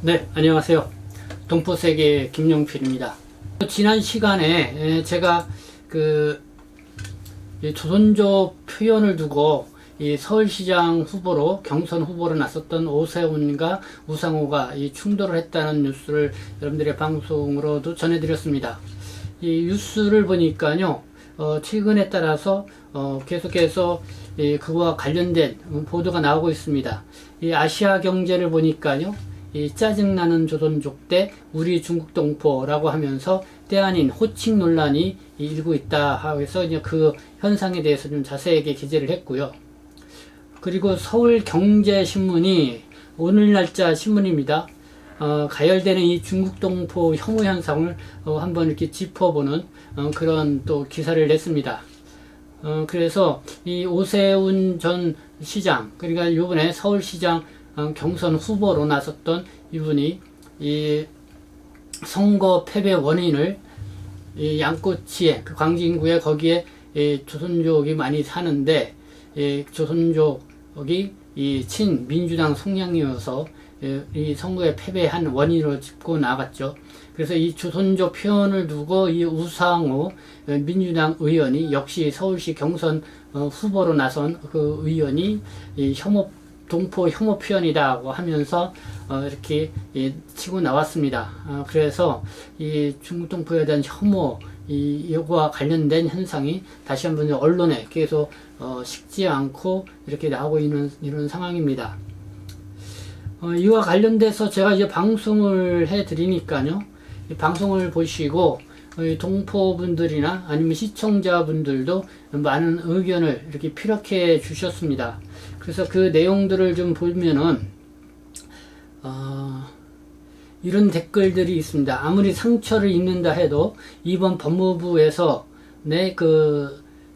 네, 안녕하세요. 동포세계 김용필입니다. 지난 시간에 제가 이 조선족 표현을 두고 이 서울시장 후보로 경선 후보로 나섰던 오세훈과 우상호가 이 충돌을 했다는 뉴스를 여러분들의 방송으로도 전해드렸습니다. 이 뉴스를 보니까요, 최근에 따라서 계속해서 그와 관련된 보도가 나오고 있습니다. 이 아시아 경제를 보니까요, 이 짜증나는 조선족 대 우리 중국 동포라고 하면서 때 아닌 호칭 논란이 일고 있다 해서 이제 그 현상에 대해서 좀 자세하게 기재를 했고요. 그리고 서울경제신문이 오늘 날짜 신문입니다. 가열되는 이 중국 동포 혐오 현상을 한번 이렇게 짚어보는 그런 또 기사를 냈습니다. 그래서 이 오세훈 전 시장, 그러니까 이번에 서울시장 경선 후보로 나섰던 이분이 이 선거 패배 원인을 이 양꼬치에 그 광진구에 거기에 조선족이 많이 사는데 조선족이 이 친민주당 성향이어서 이 선거에 패배한 원인으로 짚고 나갔죠. 그래서 이 조선족 표현을 두고 이 우상호 민주당 의원이 역시 서울시 경선 후보로 나선 그 의원이 이 동포 혐오 표현이라고 하면서 이렇게 치고 나왔습니다. 그래서 이 중국 동포에 대한 혐오 이거와 관련된 현상이 다시 한번 언론에 계속 식지 않고 이렇게 나오고 있는 이런 상황입니다. 이와 관련돼서 제가 이제 방송을 해 드리니까요, 이 방송을 보시고 동포분들이나 아니면 시청자분들도 많은 의견을 이렇게 피력해 주셨습니다. 그래서 그 내용들을 좀 보면은 이런 댓글들이 있습니다. 아무리 상처를 입는다 해도 이번 법무부에서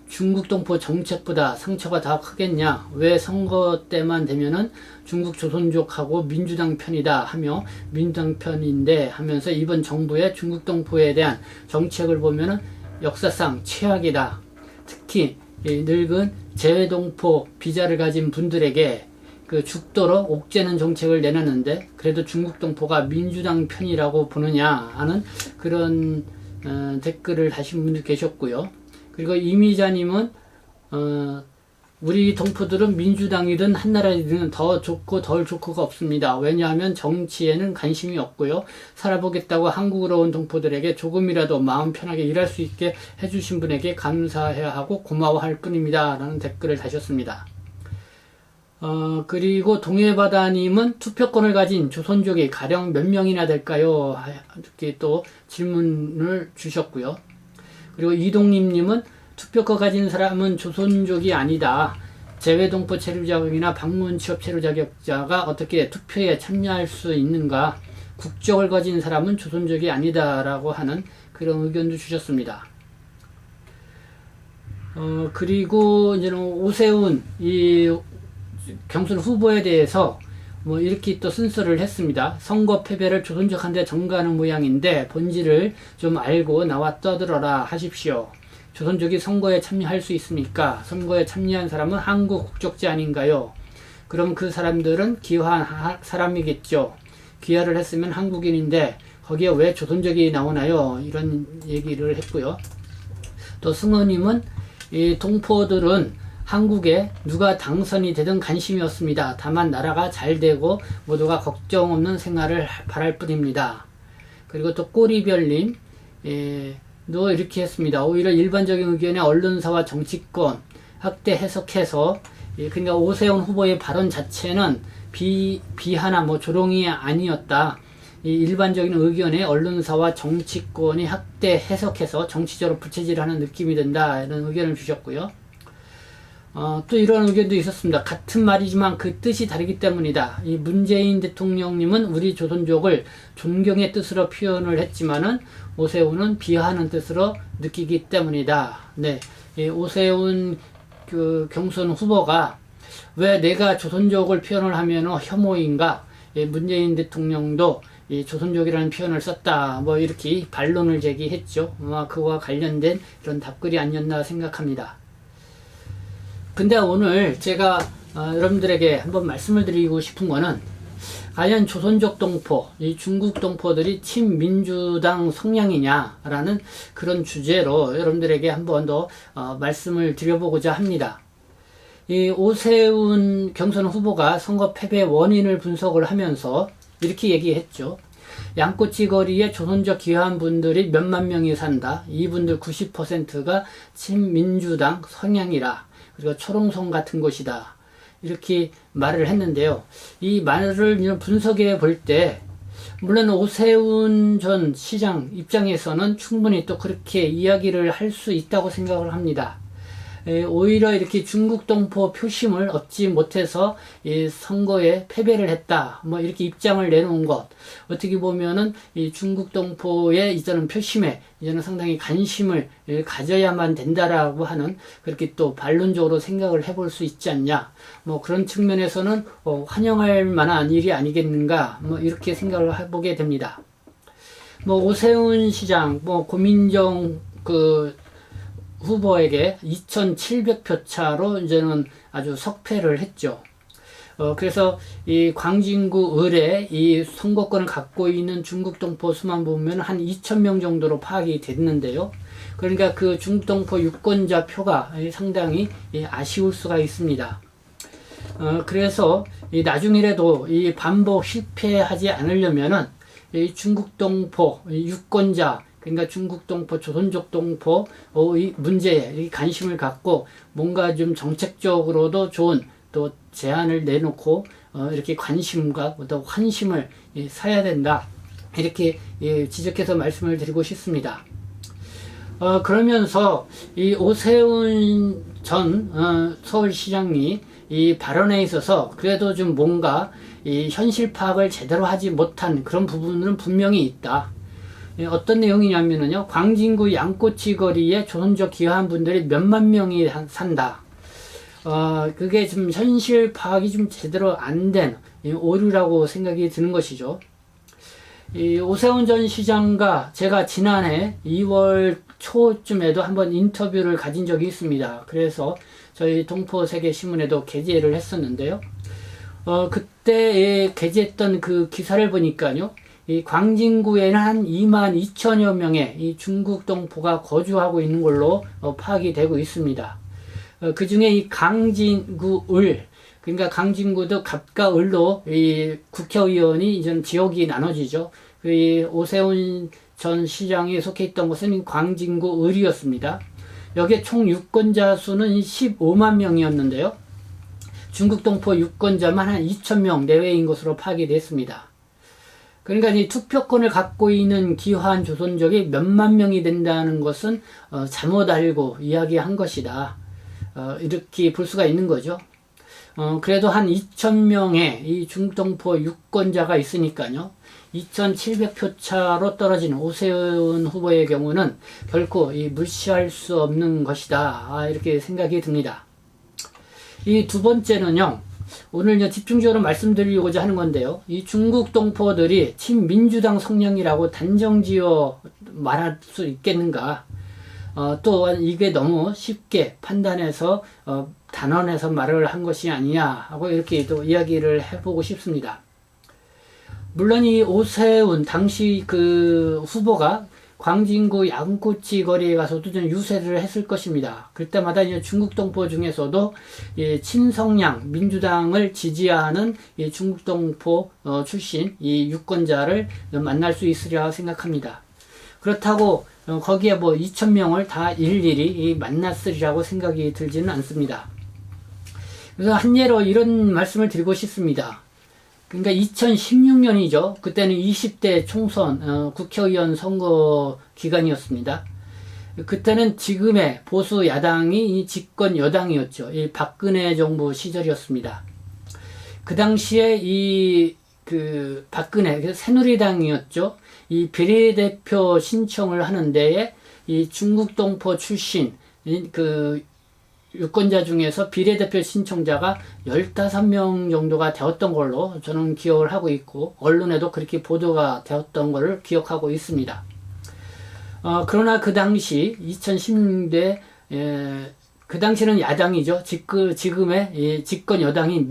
중국 동포 정책보다 상처가 더 크겠냐? 왜 선거 때만 되면은 중국 조선족하고 민주당 편이다 하며 민주당 편인데 하면서 이번 정부의 중국 동포에 대한 정책을 보면은 역사상 최악이다. 특히 늙은 재외동포 비자를 가진 분들에게 죽도록 옥죄는 정책을 내놨는데 그래도 중국 동포가 민주당 편이라고 보느냐 하는 그런 댓글을 다신 분들 계셨고요. 그리고 이미자님은 우리 동포들은 민주당이든 한나라이든 더 좋고 덜 좋고가 없습니다. 왜냐하면 정치에는 관심이 없고요. 살아보겠다고 한국으로 온 동포들에게 조금이라도 마음 편하게 일할 수 있게 해주신 분에게 감사해야 하고 고마워할 뿐입니다. 라는 댓글을 다셨습니다. 그리고 동해바다님은 투표권을 가진 조선족이 가령 몇 명이나 될까요? 이렇게 또 질문을 주셨고요. 그리고 이동림님은 투표권 가진 사람은 조선족이 아니다. 재외동포 체류 자격이나 방문 취업 체류 자격자가 어떻게 투표에 참여할 수 있는가? 국적을 가진 사람은 조선족이 아니다라고 하는 그런 의견도 주셨습니다. 그리고 이제는 오세훈 이 경선 후보에 대해서 이렇게 또 순서를 했습니다. 선거 패배를 조선족한테 전가하는 모양인데 본질을 좀 알고 나와 떠들어라 하십시오. 조선족이 선거에 참여할 수 있습니까? 선거에 참여한 사람은 한국 국적자 아닌가요? 그럼 그 사람들은 귀화한 사람이겠죠. 귀화를 했으면 한국인인데 거기에 왜 조선족이 나오나요? 이런 얘기를 했고요. 또 승호님은 이 동포들은 한국에 누가 당선이 되든 관심이 없습니다. 다만 나라가 잘 되고 모두가 걱정 없는 생활을 바랄 뿐입니다. 그리고 또 꼬리별님 도 이렇게 했습니다. 오히려 일반적인 의견에 언론사와 정치권 학대 해석해서 그러니까 오세훈 후보의 발언 자체는 비하나 조롱이 아니었다. 이 일반적인 의견에 언론사와 정치권이 학대 해석해서 정치적으로 부채질하는 느낌이 든다. 이런 의견을 주셨고요. 또 이런 의견도 있었습니다. 같은 말이지만 그 뜻이 다르기 때문이다. 이 문재인 대통령님은 우리 조선족을 존경의 뜻으로 표현을 했지만은 오세훈은 비하하는 뜻으로 느끼기 때문이다. 네, 이 오세훈 경선 후보가 왜 내가 조선족을 표현을 하면 혐오인가? 문재인 대통령도 이 조선족이라는 표현을 썼다. 이렇게 반론을 제기했죠. 그와 관련된 이런 답글이 아니었나 생각합니다. 근데 오늘 제가 여러분들에게 한번 말씀을 드리고 싶은 거는 과연 조선족 동포, 이 중국 동포들이 친민주당 성향이냐라는 그런 주제로 여러분들에게 한 번 더 말씀을 드려보고자 합니다. 이 오세훈 경선 후보가 선거 패배 원인을 분석을 하면서 이렇게 얘기했죠. 양꼬치 거리에 조선족 귀화한 분들이 몇만 명이 산다. 이분들 90%가 친민주당 성향이라. 그리고 초롱성 같은 곳이다. 이렇게 말을 했는데요. 이 말을 분석해 볼 때 물론 오세훈 전 시장 입장에서는 충분히 또 그렇게 이야기를 할 수 있다고 생각을 합니다. 오히려 이렇게 중국 동포 표심을 얻지 못해서 이 선거에 패배를 했다. 뭐 이렇게 입장을 내놓은 것. 어떻게 보면은 이 중국 동포의 이제는 표심에 이제는 상당히 관심을 가져야만 된다라고 하는 그렇게 또 반론적으로 생각을 해볼 수 있지 않냐. 뭐 그런 측면에서는 환영할 만한 일이 아니겠는가. 뭐 이렇게 생각을 해보게 됩니다. 뭐 오세훈 시장, 뭐 고민정 후보에게 2,700표 차로 이제는 아주 석패를 했죠. 그래서 이 광진구 을에 이 선거권을 갖고 있는 중국 동포 수만 보면 한 2,000명 정도로 파악이 됐는데요. 그러니까 그 중국 동포 유권자 표가 상당히 아쉬울 수가 있습니다. 그래서 이 나중이라도 이 반복 실패하지 않으려면은 이 중국 동포 유권자 그러니까 중국 동포, 조선족 동포의 문제에 관심을 갖고 뭔가 좀 정책적으로도 좋은 또 제안을 내놓고 이렇게 관심과 또 환심을 사야 된다. 이렇게 지적해서 말씀을 드리고 싶습니다. 그러면서 이 오세훈 전 서울시장이 이 발언에 있어서 그래도 좀 뭔가 이 현실 파악을 제대로 하지 못한 그런 부분은 분명히 있다. 어떤 내용이냐면요. 광진구 양꼬치 거리에 조선족 귀화한 분들이 몇만 명이 산다. 그게 좀 현실 파악이 좀 제대로 안 된 오류라고 생각이 드는 것이죠. 이 오세훈 전 시장과 제가 지난해 2월 초쯤에도 한번 인터뷰를 가진 적이 있습니다. 그래서 저희 동포세계신문에도 게재를 했었는데요. 그때 게재했던 그 기사를 보니까요. 이 광진구에는 한 22,000여 명의 이 중국 동포가 거주하고 있는 걸로 파악이 되고 있습니다. 그 중에 이 강진구 을, 그러니까 강진구도 갑과 을로 이 국회의원이 이제 지역이 나눠지죠. 이 오세훈 전 시장이 속해 있던 곳은 광진구 을이었습니다. 여기에 총 유권자 수는 15만 명이었는데요. 중국 동포 유권자만 한 2,000명 내외인 것으로 파악이 됐습니다. 그러니까 이 투표권을 갖고 있는 귀화한 조선족이 몇만 명이 된다는 것은 잘못 알고 이야기한 것이다. 이렇게 볼 수가 있는 거죠. 그래도 한 2,000명의 이 중동포 유권자가 있으니까요. 2,700표 차로 떨어지는 오세훈 후보의 경우는 결코 무시할 수 없는 것이다. 이렇게 생각이 듭니다. 이 두 번째는요. 오늘 집중적으로 말씀드리고자 하는 건데요. 이 중국 동포들이 친민주당 성향이라고 단정지어 말할 수 있겠는가? 또한 이게 너무 쉽게 판단해서 단언해서 말을 한 것이 아니냐 하고 이렇게 또 이야기를 해보고 싶습니다. 물론 이 오세훈 당시 그 후보가 광진구 양꼬치 거리에 가서도 좀 유세를 했을 것입니다. 그때마다 이제 중국 동포 중에서도 친성향 민주당을 지지하는 중국 동포 출신 이 유권자를 만날 수 있으리라 생각합니다. 그렇다고 거기에 뭐 2,000명을 다 일일이 만났으리라고 생각이 들지는 않습니다. 그래서 한 예로 이런 말씀을 드리고 싶습니다. 그러니까 2016년이죠. 그때는 20대 총선 국회의원 선거 기간이었습니다. 그때는 지금의 보수 야당이 집권 여당이었죠. 이 박근혜 정부 시절이었습니다. 그 당시에 박근혜 새누리당이었죠. 이 비례대표 신청을 하는 데에 이 중국 동포 출신 유권자 중에서 비례대표 신청자가 15명 정도가 되었던 걸로 저는 기억을 하고 있고 언론에도 그렇게 보도가 되었던 것을 기억하고 있습니다. 그러나 그 당시 2016년대 그 당시는 야당이죠. 지금의 집권 여당인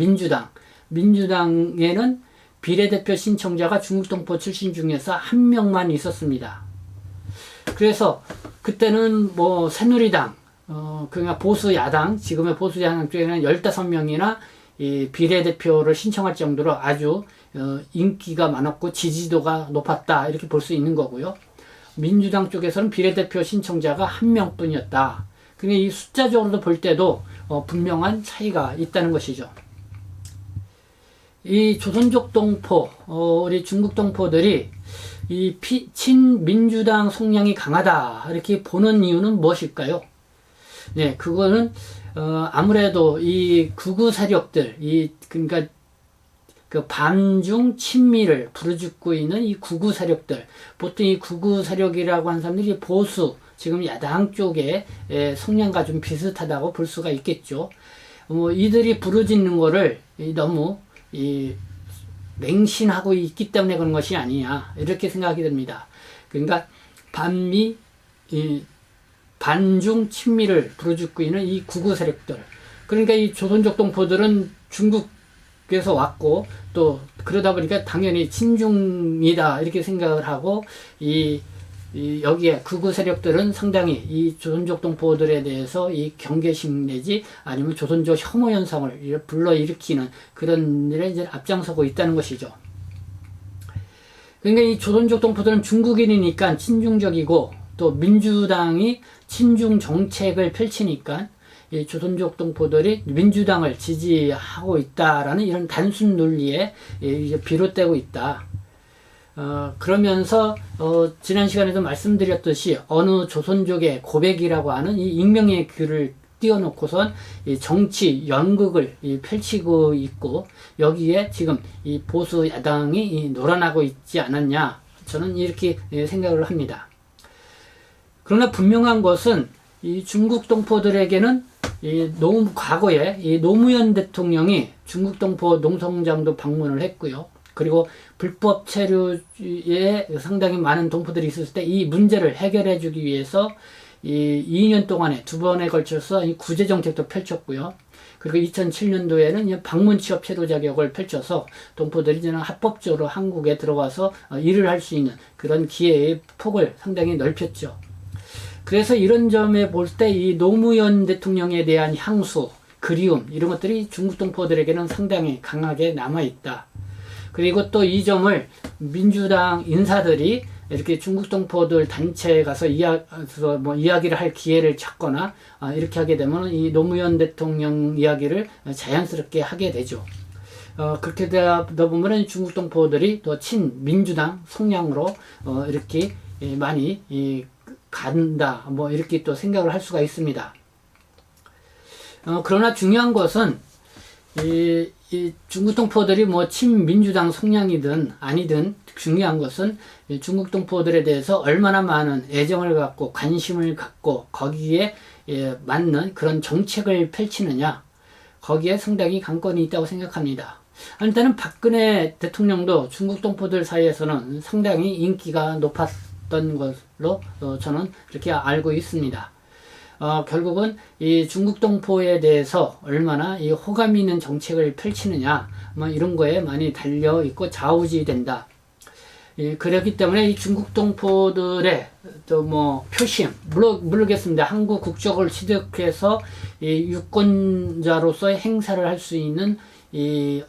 민주당에는 비례대표 신청자가 중국 동포 출신 중에서 한 명만 있었습니다. 그래서 그때는 뭐 새누리당, 그러니까 보수 야당, 지금의 보수 야당 쪽에는 15명이나 이 비례대표를 신청할 정도로 아주 인기가 많았고 지지도가 높았다, 이렇게 볼 수 있는 거고요. 민주당 쪽에서는 비례대표 신청자가 한 명뿐이었다. 그러니까 이 숫자적으로도 볼 때도 분명한 차이가 있다는 것이죠. 이 조선족 동포, 우리 중국 동포들이 이 친민주당 성향이 강하다, 이렇게 보는 이유는 무엇일까요? 네, 그거는 아무래도 이 극우 세력들, 그러니까 그 반중 친미를 부르짖고 있는 이 극우 세력들, 보통 이 극우 세력이라고 하는 사람들이 보수, 지금 야당 쪽의 성향과 좀 비슷하다고 볼 수가 있겠죠. 이들이 부르짖는 거를 너무 맹신하고 있기 때문에 그런 것이 아니냐, 이렇게 생각이 됩니다. 그러니까 반중 친미를 부르짖고 있는 이 극우 세력들, 그러니까 이 조선족 동포들은 중국에서 왔고 또 그러다 보니까 당연히 친중이다, 이렇게 생각을 하고 여기에 극우 세력들은 상당히 이 조선족 동포들에 대해서 이 경계심 내지 아니면 조선족 혐오 현상을 불러일으키는 그런 일에 이제 앞장서고 있다는 것이죠. 그러니까 이 조선족 동포들은 중국인이니까 친중적이고, 또 민주당이 친중 정책을 펼치니까 이 조선족 동포들이 민주당을 지지하고 있다라는 이런 단순 논리에 이제 비롯되고 있다. 그러면서 지난 시간에도 말씀드렸듯이 어느 조선족의 고백이라고 하는 이 익명의 글을 띄워놓고선 이 정치 연극을 펼치고 있고, 여기에 지금 이 보수 야당이 놀아나고 있지 않았냐, 저는 이렇게 생각을 합니다. 그러나 분명한 것은 이 중국 동포들에게는 과거에 이 노무현 대통령이 중국 동포 농성장도 방문을 했고요. 그리고 불법 체류에 상당히 많은 동포들이 있었을 때 이 문제를 해결해 주기 위해서 이 2년 동안에 2번에 걸쳐서 이 구제 정책도 펼쳤고요. 그리고 2007년도에는 방문 취업 체류 자격을 펼쳐서 동포들이 이제는 합법적으로 한국에 들어와서 일을 할 수 있는 그런 기회의 폭을 상당히 넓혔죠. 그래서 이런 점에 볼 때 이 노무현 대통령에 대한 향수, 그리움, 이런 것들이 중국 동포들에게는 상당히 강하게 남아있다. 그리고 또 이 점을 민주당 인사들이 이렇게 중국 동포들 단체에 가서 이야기를 할 기회를 찾거나 이렇게 하게 되면 이 노무현 대통령 이야기를 자연스럽게 하게 되죠. 그렇게 되다 보면 중국 동포들이 또 친민주당 성향으로 이렇게 많이 간다, 이렇게 또 생각을 할 수가 있습니다. 그러나 중요한 것은 이 중국 동포들이 친민주당 성향이든 아니든 중요한 것은 중국 동포들에 대해서 얼마나 많은 애정을 갖고 관심을 갖고 거기에 맞는 그런 정책을 펼치느냐, 거기에 상당히 관건이 있다고 생각합니다. 일단은 박근혜 대통령도 중국 동포들 사이에서는 상당히 인기가 높았던 것으로 저는 그렇게 알고 있습니다. 결국은 이 중국 동포에 대해서 얼마나 이 호감 있는 정책을 펼치느냐, 이런 거에 많이 달려 있고 좌우지된다. 그렇기 때문에 이 중국 동포들의 또 표심, 모르겠습니다. 한국 국적을 취득해서 이 유권자로서의 행사를 할 수 있는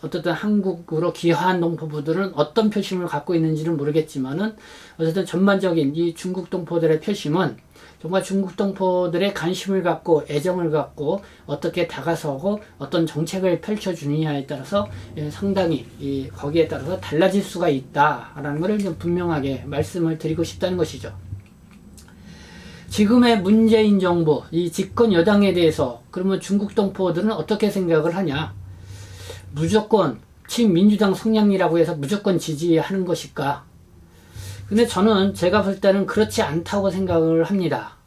어떻든 한국으로 귀화한 동포들은 어떤 표심을 갖고 있는지는 모르겠지만은, 어쨌든 전반적인 이 중국 동포들의 표심은 정말 중국 동포들의 관심을 갖고 애정을 갖고 어떻게 다가서고 어떤 정책을 펼쳐주느냐에 따라서 상당히 거기에 따라서 달라질 수가 있다라는 것을 좀 분명하게 말씀을 드리고 싶다는 것이죠. 지금의 문재인 정부, 이 집권 여당에 대해서 그러면 중국 동포들은 어떻게 생각을 하냐? 무조건 친민주당 성향이라고 해서 무조건 지지하는 것일까? 근데 저는 제가 볼 때는 그렇지 않다고 생각을 합니다.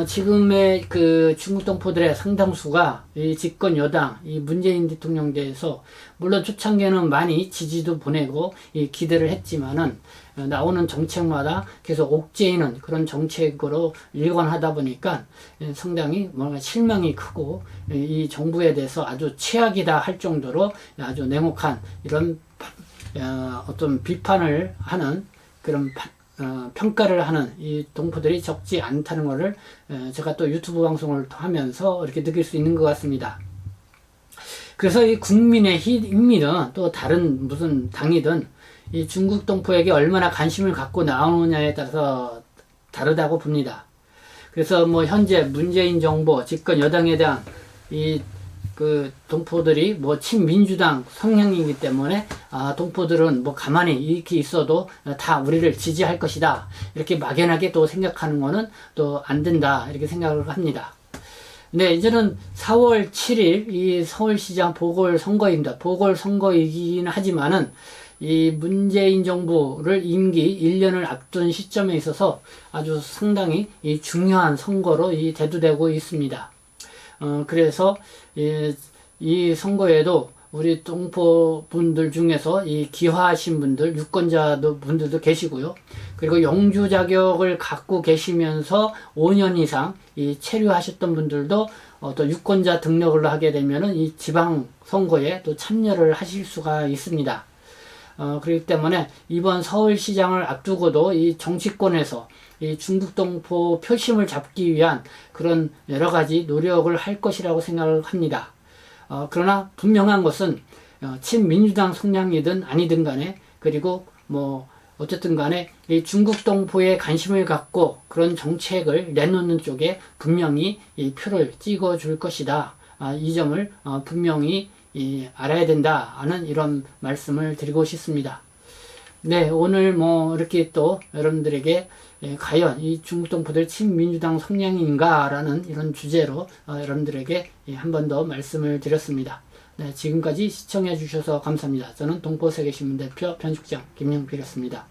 지금의 그 중국 동포들의 상당수가 이 집권 여당, 이 문재인 대통령 대해서 물론 초창기에는 많이 지지도 보내고 기대를 했지만은 나오는 정책마다 계속 옥죄이는 그런 정책으로 일관하다 보니까 상당히 뭔가 실망이 크고 이 정부에 대해서 아주 최악이다 할 정도로 아주 냉혹한 이런 어떤 비판을 하는 그런 평가를 하는 이 동포들이 적지 않다는 것을 제가 또 유튜브 방송을 하면서 이렇게 느낄 수 있는 것 같습니다. 그래서 이 국민의힘이든 또 다른 무슨 당이든 이 중국 동포에게 얼마나 관심을 갖고 나오느냐에 따라서 다르다고 봅니다. 그래서 뭐 현재 문재인 정부 집권 여당에 대한 그 동포들이 뭐 친민주당 성향이기 때문에 동포들은 뭐 가만히 이렇게 있어도 다 우리를 지지할 것이다, 이렇게 막연하게 또 생각하는 거는 또 안 된다, 이렇게 생각을 합니다. 네, 이제는 4월 7일 이 서울시장 보궐선거입니다. 보궐선거이긴 하지만은 이 문재인 정부를 임기 1년을 앞둔 시점에 있어서 아주 상당히 이 중요한 선거로 대두되고 있습니다. 그래서 이 선거에도 우리 동포 분들 중에서 이 기화하신 분들, 유권자 분들도 계시고요. 그리고 영주 자격을 갖고 계시면서 5년 이상 이 체류하셨던 분들도 또 유권자 등록을 하게 되면은 이 지방 선거에 또 참여를 하실 수가 있습니다. 그렇기 때문에 이번 서울시장을 앞두고도 이 정치권에서 이 중국 동포 표심을 잡기 위한 그런 여러 가지 노력을 할 것이라고 생각을 합니다. 그러나 분명한 것은 친민주당 성향이든 아니든 간에, 그리고 뭐 어쨌든 간에 이 중국 동포에 관심을 갖고 그런 정책을 내놓는 쪽에 분명히 이 표를 찍어 줄 것이다. 이 점을 분명히 알아야 된다 하는 이런 말씀을 드리고 싶습니다. 네, 오늘 뭐 이렇게 또 여러분들에게 과연 이 중국 동포들 친민주당 성향인가 라는 이런 주제로 여러분들에게 한 번 더 말씀을 드렸습니다. 네, 지금까지 시청해 주셔서 감사합니다. 저는 동포세계신문 대표 편집장 김영필이었습니다.